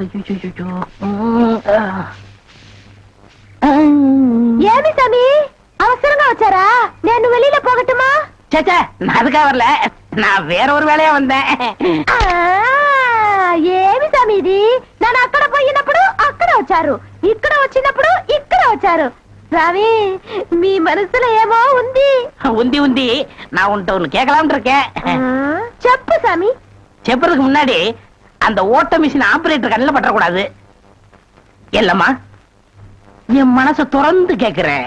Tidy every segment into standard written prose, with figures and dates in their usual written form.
Amy சாமி அவசரமா வச்சாரா? நான் வெளியில போகட்டுமா? சேச்சே, நான் அதுக்காக வரல, நான் வேற ஒரு வேலையா வந்தேன். ఏమి సమీది నన్ను అక్కడ పోయినప్పుడు అక్కడ వచ్చారు, ఇక్కడ వచ్చినప్పుడు ఇక్కడ వచ్చారు. రావి మీ మనసులో ఏమో ఉంది. ఉంది நான் உன்ட்ட ஒண்ணு கேட்கலாம்னு இருக்கேன். చెప్పు சாமி. செப்பறதுக்கு முன்னாடி அந்த ஓட்ட மிஷின் ஆபரேட்டர் கண்ணில் பற்றக்கூடாது. இல்லம்மா, என் மனசை திறந்து கேட்கிறேன்,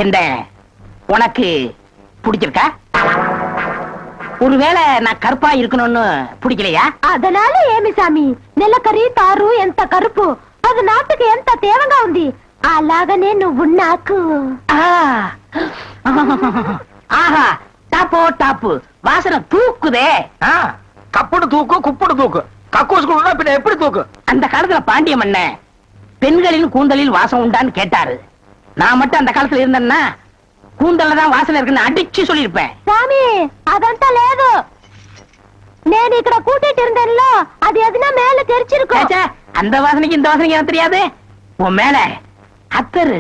என்ன உனக்கு பிடிச்சிருக்கா? ஒருவேளை நான் கருப்பா இருக்கணும்னு பிடிக்கலையா? அதனால ఏమి సామి, నెలకరి తారు ఎంత కరుపు, అది నాటుకు ఎంత తేవగా ఉంది, అలాగనే నువ్వు నాకు. ஆஹா, டாப்போ டாப்பு, வாசனை தூக்குதே. கப்புடு தூக்கு, குப்புடு தூக்கு, கக்கூசுக்குள்ள பின்ன எப்படி தூக்கு? அந்த காலத்துல பாண்டிய மன்னன் பெண்களின் கூந்தலில் வாசம் உண்டான்னு கேட்டாரு. நான் மட்டும் அந்த காலத்துல இருந்தேன்னா கூந்தல்ல தான் வாசனை இருக்குன்னு அடிச்சு சொல்லிருப்பேன். சாமி అదంతా లేదు, నేను ఇక్కడ கூட்டிட்டு இருந்தேன்ல, அது எதுனா மேல தெரிச்சிருக்கும். அந்த வாசனைக்கு இந்த வாசனைக்கு எனக்கு தெரியாது. உன் மேல அத்தரு,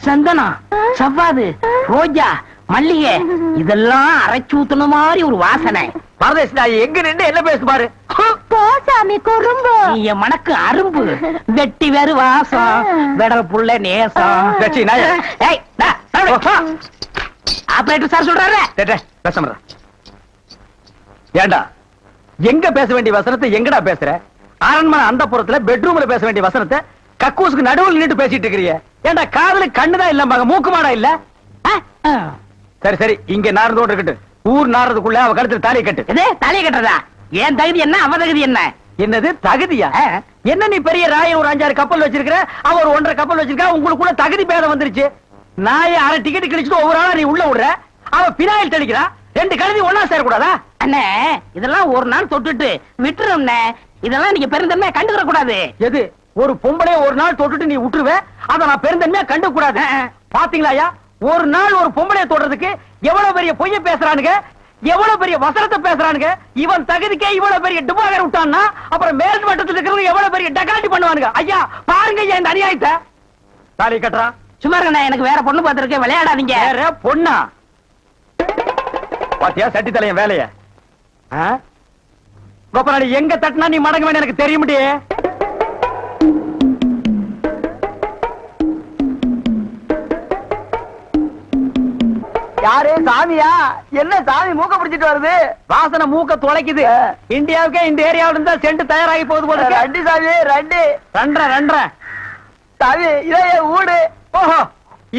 சந்தனம், சவ்வாது, ரோஜா, மல்லிகை இதெல்லாம் அரைச்சு ஊத்துன மாதிரி ஒரு வாசனை. பரதேசி நாய் எங்க நின்று என்ன பேசு பாரு. போ சாமி குறும்பு. நீ என் மனக்கு அரும்பு, வெட்டி வேறு வாசம், வெடல் புள்ள நேசம். ஆபரேட்டர் சார் சொல்றாரு. ஏண்டா எங்க பேச வேண்டிய வசனத்தை எங்கடா பேசுற? அரண்மனை அந்த புறத்துல பெட்ரூம்ல பேச வேண்டிய வசனத்தை கக்கூசுக்கு நடுவில் நின்று பேசிட்டு இருக்கிறீங்க. ஏண்டா காதுல கண்ணுதான் இல்ல, மக மூக்கு மாடா இல்ல. சரி சரி, இங்க நார்ந்தோடு இருக்கட்டும், ஊர் நார்றதுக்குள்ள அவ கழுத்துல தாலியை கட்டு. தாலியை கட்டுறதா? ஏன் தகுதி என்ன, அவ தகுதி என்ன? என்னது தகுதியா? என்ன நீ பெரிய ராய ஒரு 5-6 கப்பல் வச்சிருக்கிற, அவ ஒரு 1.5 கப்பல் வச்சிருக்கா, உங்களுக்குள்ள தகுதி பேதம் வந்துருச்சு. நாய அரை டிக்கெட் கிழிச்சிட்டு ஒவ்வொரு ஆளா நீ உள்ள விடுற, அவ பினாயில் தெளிக்கிறா. 2 கழுதி ஒன்னா சேரக்கூடாதா? அண்ணே, இதெல்லாம் ஒரு நாள் தொட்டுட்டு விட்டுரும். இதெல்லாம் நீங்க பெருந்தன்மையா கண்டுக்கிற கூடாது. எது? ஒரு பொம்பளைய ஒரு நாள் தொட்டுட்டு நீ விட்டுருவ, அத நான் பெருந்தன்மையா கண்டுக்க கூடாது. பாத்தீங்களா, ஒரு நாள் ஒரு பொம்பளைய தொடுறதுக்கு எவ்வளவு பெரிய பொய்ய பேசுறானுங்க, எவ்வளவு பெரிய வசனத்தை பேசுறானுங்க. இவன் தகுதிக்கே இவ்வளவு பெரிய டுபாகர் விட்டான்னா, அப்புறம் மேல் மட்டத்தில் இருக்கிறவங்க எவ்வளவு பெரிய டகாட்டி பண்ணுவானுங்க. ஐயா பாருங்க ஐயா இந்த அநியாயத்தை. தாலி கட்டுறா. சும்மா இருங்க, எனக்கு வேற பொண்ணு பார்த்திருக்கேன், விளையாடாதீங்க. வேற பொண்ணா? பாத்தியா சட்டி தலையன் வேலைய? கோபநாடி எங்க தட்டினா நீ மடங்க வேணும் எனக்கு தெரிய முடியே. யாரு சாமியா? என்ன சாமி மூக்க பிடிச்சிட்டு வருது? வாசனை மூக்க துளைக்குது. இந்தியாவுக்கே இந்த ஏரியாவில இருந்தா சென்ட் தயாராகி போகுது போல. ரெண்டு சாமி ரெண்டு ரெண்டரை சாமி, இதே வீடு. ஓஹோ,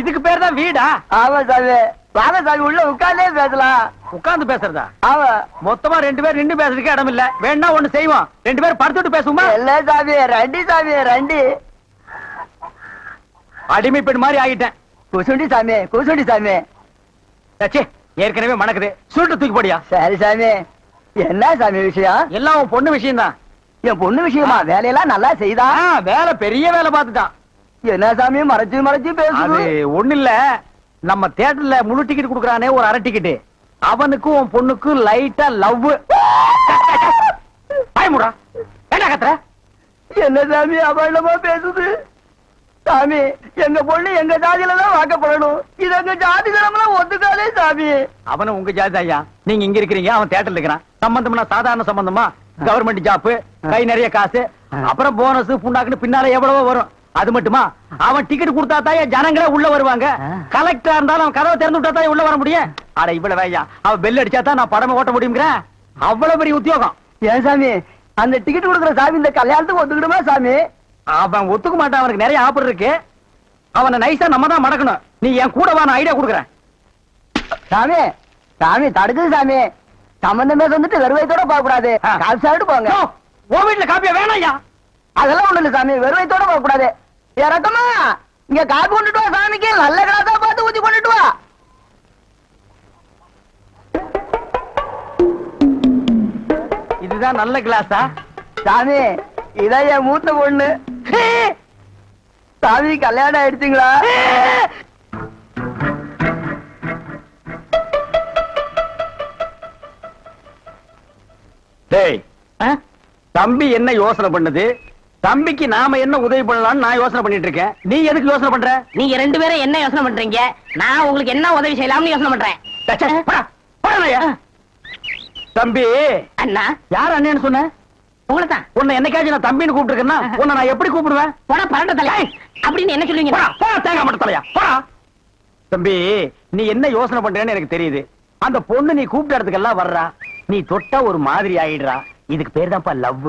இதுக்கு பேர் தான் வீடா? ஆமா சாமி. வாங்க சாமி, உள்ள உட்கார்ந்தே பேசலாம். உட்கார்ந்து பேசுறதா? ஆமா. மொத்தமா 2 பேர் நின்று பேசுறதுக்கு இடம் இல்ல. வேணா ஒண்ணு செய்வோம், 2 பேர் படுத்துட்டு பேசுவோமா? இல்ல சாமி, ரெண்டு சாமி ரெண்டு. அடிமை பெண் மாதிரி ஆகிட்டேன். குசுண்டி சாமி, குசுண்டி சாமி. ஏற்கனவே மணக்குது, சுருட்டு தூக்கி போடியா. சரி சாமி. என்ன சாமி விஷயம்? எல்லாம் உன் பொண்ணு விஷயம் தான். என் பொண்ணு விஷயமா? வேலையெல்லாம் நல்லா செய்தா? வேலை பெரிய வேலை பார்த்துட்டான். என்ன சாமி மறைச்சு மறைச்சு பேசுது? அது ஒண்ணு இல்ல, நம்ம தியேட்டர்ல முழு டிக்கெட் குடுக்கறானே ஒரு அரை டிக்கெட், அவனுக்கும் உன் பொண்ணுக்கும் லைட்டா லவ். பயமுடா, என்ன கத்துற? என்ன சாமி அபண்டமா பேசுது? சாமி, எங்க பொண்ணு எங்க ஜாதியில தான் வாக்கப்படணும், இது எங்க ஜாதி தரம்லாம் ஒத்துக்காதே சாமி. அவனும் உங்க ஜாதி ஐயா, நீங்க இங்க இருக்கிறீங்க, அவன் தியேட்டர்ல இருக்கிறான். சம்பந்தம்னா சாதாரண சம்பந்தமா? கவர்மெண்ட் ஜாப், கை நிறைய காசு, அப்புறம் போனஸ் புண்ணாக்குன்னு பின்னால எவ்வளவோ வரும். அது மட்டுமா, அவன் டிக்கெட் கொடுத்தா தான் ஜனங்களே உள்ள வருவாங்க. கலெக்டரா இருந்தாலும் அவன் கதவை திறந்து விட்டா தான் உள்ள வர முடியும். அட இவ்வளவு ஐயா, அவன் பெல் அடிச்சா தான் நான் படமே ஓட்ட முடியுங்கிற அவ்வளவு பெரிய உத்தியோகம். ஏன் சாமி அந்த டிக்கெட் கொடுக்குற சாமி இந்த கல்யாணத்துக்கு ஒத்துக்கிடுமா சாமி? அவன் ஒத்துக்க மாட்டான், அவனுக்கு நிறைய ஆஃபர் இருக்கு. அவனை நைஸா நம்ம தான் மடக்கணும். நீ என் கூட வா, நான் ஐடியா கொடுக்குறேன். சாமி சாமி தடுக்குது சாமி. சம்பந்தமே வந்துட்டு வெறுவைத்தோட போக கூடாது, காசு சாப்பிட்டு போங்க. உன் வீட்டுல காப்பியா வேணாம் ஐயா? அதெல்லாம் ஒண்ணு இல்ல சாமி, வெறுவைத்தோட போக கூடாது. இறக்கமா இங்க காப்பி கொண்டுட்டு வா சாமிக்கு, நல்ல கிளாஸா பார்த்து ஊத்தி கொண்டுட்டு வா. இதுதான் நல்ல கிளாஸா? சாமி இதான் என் மூத்த பொண்ணு. சாமி கல்யாணம் ஆயிடுச்சுங்களா? டேய், தம்பி என்ன யோசனை பண்ணுது, தம்பிக்கு நாம என்ன உதவி பண்ணலாம்னு நான் யோசனை பண்ணிட்டு இருக்கேன். நீ எதுக்கு யோசனை பண்ற? நீங்க ரெண்டு பேரும் என்ன யோசனை பண்றீங்க? நான் உங்களுக்கு என்ன உதவி செய்யலாம்னு யோசனை பண்றேன். டே, சே, போடா, போடா நாயா. தம்பி, அண்ணா, யார் அண்ணன்னு சொன்ன? உங்களை தான். உன்னை என்னைக்காச்சும் நான் தம்பின்னு கூப்பிட்டுருக்கேன்னா உன்னை நான் எப்படி கூப்பிடுவேன்? போடா பரண்ட தலை அப்படின்னு என்ன சொல்லுவீங்க? போடா, போடா, தேங்காய் மட்டும் தலையா, போடா. தம்பி, நீ என்ன யோசனை பண்றேன்னு எனக்கு தெரியுது. அந்த பொண்ணு நீ கூப்பிட்ட இடத்துக்கெல்லாம் வர்றா, நீ தொட்டா ஒரு மாதிரி ஆயிடுறா. இதுக்கு பேர் தான்ப்பா லவ்.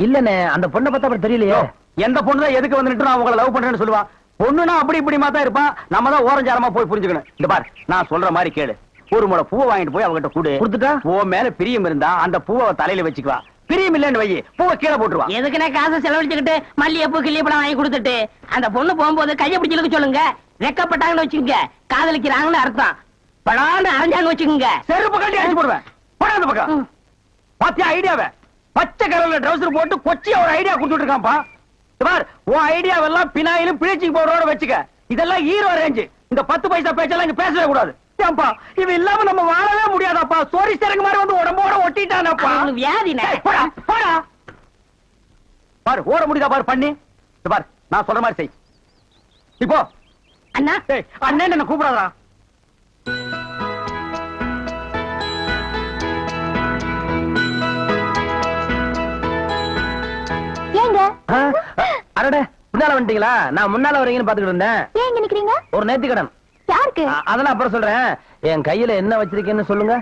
இல்லனே, அந்த பொண்ணை பார்த்தா அப்படி தெரியலையே. எந்த பொண்ணு தான் எதுக்கு வந்துட்டு நான் உங்களை லவ் பண்றேன்னு சொல்லுவா? பொண்ணுனா அப்படி இப்படி தான் இருப்பான். நம்ம தான் ஓரஞ்சாரமா போய் புரிஞ்சுக்கணும். இந்த பார், நான் சொல்ற மாதிரி கேளு. ஒரு முளை பூவை வாங்கிட்டு போய் அவகிட்ட கொடு. கொடுத்துட்டா உன் மேல பிரியம் இருந்தா அந்த பூவை தலையில வச்சுக்குவா. பிரியம் இல்லன்னு வை, பூவை கீழே போட்டுருவா. எதுக்குன்னா காசை செலவழிச்சுக்கிட்டு மல்லிகைப்பூ கிள்ளிப்பழம் வாங்கி கொடுத்துட்டு அந்த பொண்ணு போகும்போது கையை பிடிச்சிருக்க சொல்லுங்க. வெக்கப்பட்டாங்கன்னு வச்சுக்கோங்க, காதலிக்கிறாங்கன்னு அர்த்தம். படான்னு அரைஞ்சாங்க வச்சுக்கோங்க, செருப்பு கட்டி அடிச்சு போடுவேன். போடா அந்த பக்கம். பாத்தியா ஐடியாவை? பச்சை கலர்ல ட்ரவுசர் போட்டு கொச்சியா ஒரு ஐடியா கொடுத்துட்டு இருக்கான்ப்பா. பார், உன் ஐடியாவெல்லாம் பினாயிலும் பிளீச்சிங் பவுடரோட வச்சுக்க. இதெல்லாம் ஹீரோ ரேஞ்சு. இந்த 10 பைசா பேச்செல்லாம் இங்க பேசவே கூடாது. ஏன்பா, இவன் இல்லாம நம்ம வாழவே முடியாதாப்பா. சோரி சரக்கு மாதிரி வந்து உடம்போட ஒட்டிட்டானப்பா. அவனுக்கு வியாதினே. ஏய், போடா, போடா. பாரு, ஓட முடியுதா பாரு பண்ணி. இந்த பார், நான் சொல்ற மாதிரி செய். இப்போ அண்ணா, அண்ணன் என்ன கூப்பிடாதா? ஏங்க அடடே, முன்னால வந்துட்டீங்களா? நான் முன்னால வரீங்கன்னு பாத்துக்கிட்டு இருந்தேன். ஏன் இங்க நிக்கிறீங்க? ஒரு நேர்த்திக்கடன். யாருக்கு? அதெல்லாம் அப்புறம் சொல்றேன். என் கையில என்ன வச்சிருக்கேன்னு சொல்லுங்க.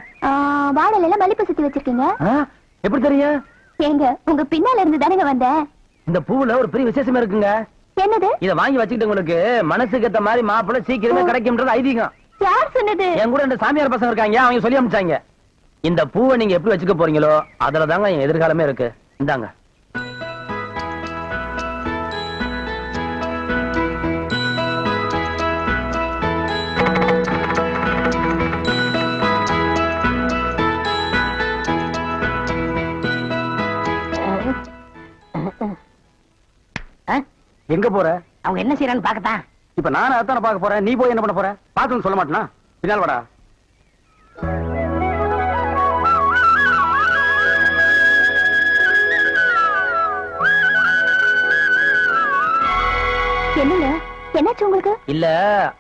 வாழையில மல்லிப்பூ சுத்தி வச்சிருக்கீங்க. எப்படி தெரியும்? ஏங்க, உங்க பின்னால இருந்து தானங்க வந்தேன். இந்த பூவுல ஒரு பெரிய விசேஷம் இருக்குங்க. என்னது? இத வாங்கி வச்சுக்கிட்டு உங்களுக்கு மனசுக்கு ஏத்த மாதிரி மாப்பிள்ளை சீக்கிரமே கிடைக்கும்ன்றது ஐதீகம். யார் சொன்னது? என் கூட ரெண்டு சாமியார் பசங்க இருக்காங்க, அவங்க சொல்லி அனுப்பிச்சாங்க. இந்த பூவை நீங்க எப்படி வச்சுக்க போறீங்களோ அதுல தாங்க என் எதிர்காலமே இருக்கு. இந்தாங்க. எங்க போற? அவங்க என்ன செய்யறான்னு பாக்கத்தான். இப்ப நானும் அதான பார்க்க போறேன். நீ போய் என்ன பண்ண போற? பாத்துன்னு சொல்ல மாட்டேனா? பின்னால் வாடா. என்னங்க, என்னாச்சு உங்களுக்கு? இல்ல,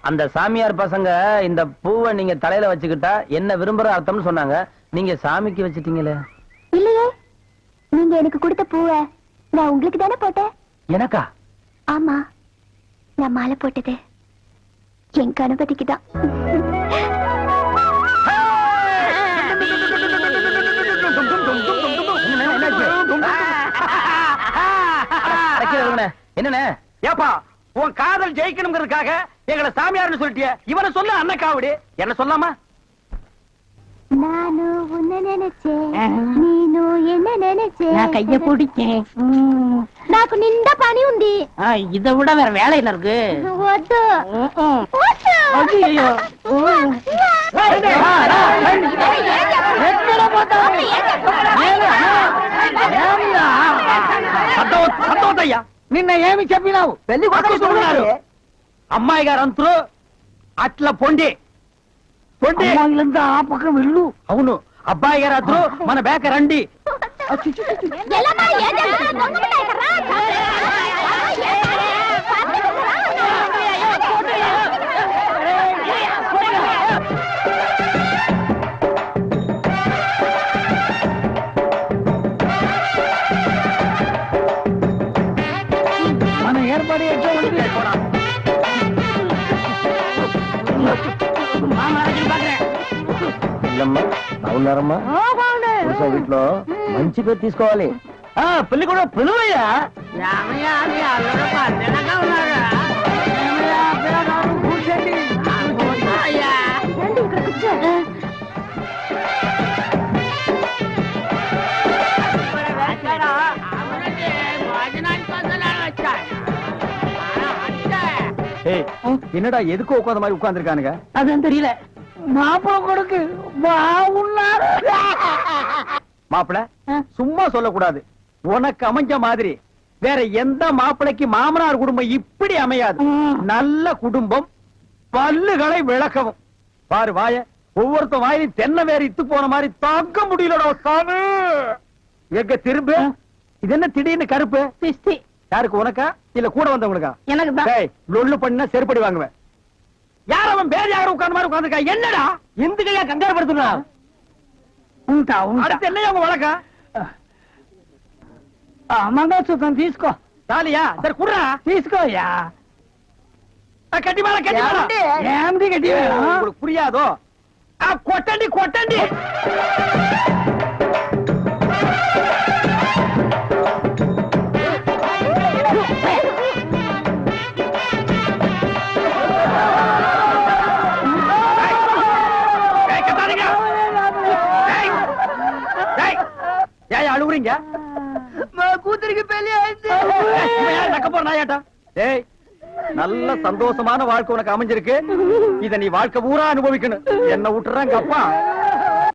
அந்த சாமியார் பசங்க இந்த பூவை நீங்க தலையில வச்சுக்கிட்டா என்ன விரும்புற அர்த்தம்னு சொன்னாங்க. நீங்க சாமிக்கு வச்சிட்டீங்களே. இல்லையே, நீங்க எனக்கு கொடுத்த பூவை நான் உங்களுக்கு தானே போட்டேன். எனக்கா? ஆமா, நான் மாலை போட்டது என் கணபதிக்கு தான். என்னண்ணே? ஏப்பா, உன் காதல் ஜெயிக்கணுங்கிறதுக்காக எங்களை சாமியார்னு சொல்லிட்டிய. இவனை சொல்ல அண்ணன் காவடி. என்ன சொல்லாமா? நானு உன்னை நினைச்சேன், நீனு என்ன நினைச்சேன். நான் கைய பிடிச்சேன். నాకు నిండా పని ఉంది. இதை விட வேற வேலை என்ன இருக்கு? వద్దు. ஐயோ. సంతోషయ్యా నిన్న ఏమి చెప్పినావు? పెళ్లి అమ్మాయి గారు అంతరు అట్లా పొండి పొండి ఆ పక్కన వెళ్ళు. అవును, అబ్బాయి గారు అతను మన బేక రండి. ఎలామా ఏం జరుగుతుంది? దొంగలు ఎక్కడ్రా? మన ఏర్పాటు ఎట్లా ఉంది? ఇల్లమ్మా, బాగున్నారమ్మా? పురుష వీటిలో మంచి పేరు తీసుకోవాలి. పెళ్లి కూడా పిలువయ్యా. రండి, ఇక్కడ కూర్చో. என்னடா எதுக்கு உட்காந்த மாதிரி உட்கார்ந்துருக்கானுங்க? அதுவும் தெரியல. மாப்பிள கொடுக்கு பாவுன்னாரு. மாப்பிள சும்மா சொல்லக்கூடாது. உனக்கு அமைஞ்ச மாதிரி வேற எந்த மாப்பிளைக்கு மாமனார் குடும்பம் இப்படி அமையாது. நல்ல குடும்பம், பல்லுகளை விளக்கவும். பாரு வாய, ஒவ்வொருத்த வாயிலும் தென்னை வேற இத்து போன மாதிரி தாக்க முடியலடா சாமி. எங்க திரும்ப இது என்ன திடீர்னு கருப்பு? பிஸ்தி யாருக்கு, உனக்கா இல்ல கூட வந்தவங்களுக்கா? எனக்கு தான். டேய், லொள்ளு பண்ணா செருப்படி வாங்குவேன். யார் அவன் பேர் யாரும் உட்கார்ந்த மாதிரி உட்கார்ந்துருக்கா? என்னடா எந்த கையா கங்கார படுத்துனா? ఉంటా ఉంటా அடுத்து என்ன உங்க வழக்கம்? మంగళసూత్రం తీసుకో. தாலியா? சரி குடுறா. తీసుకోయ్యా. கட்டி மேல கட்டி மேல. ஏன்டி? ఏంది గట్టి உங்களுக்கு புரியாதோ? கொட்டண்டி கொட்டண்டி. ஏன் அழுவுறீங்க? கூத்துருக்கு பெரிய ஆயிடுச்சு. நக்க போற நாயாட்டா. டேய், நல்ல சந்தோஷமான வாழ்க்கை உனக்கு அமைஞ்சிருக்கு. இத நீ வாழ்க்கை பூரா அனுபவிக்கணும். என்ன விட்டுறாங்க அப்பா.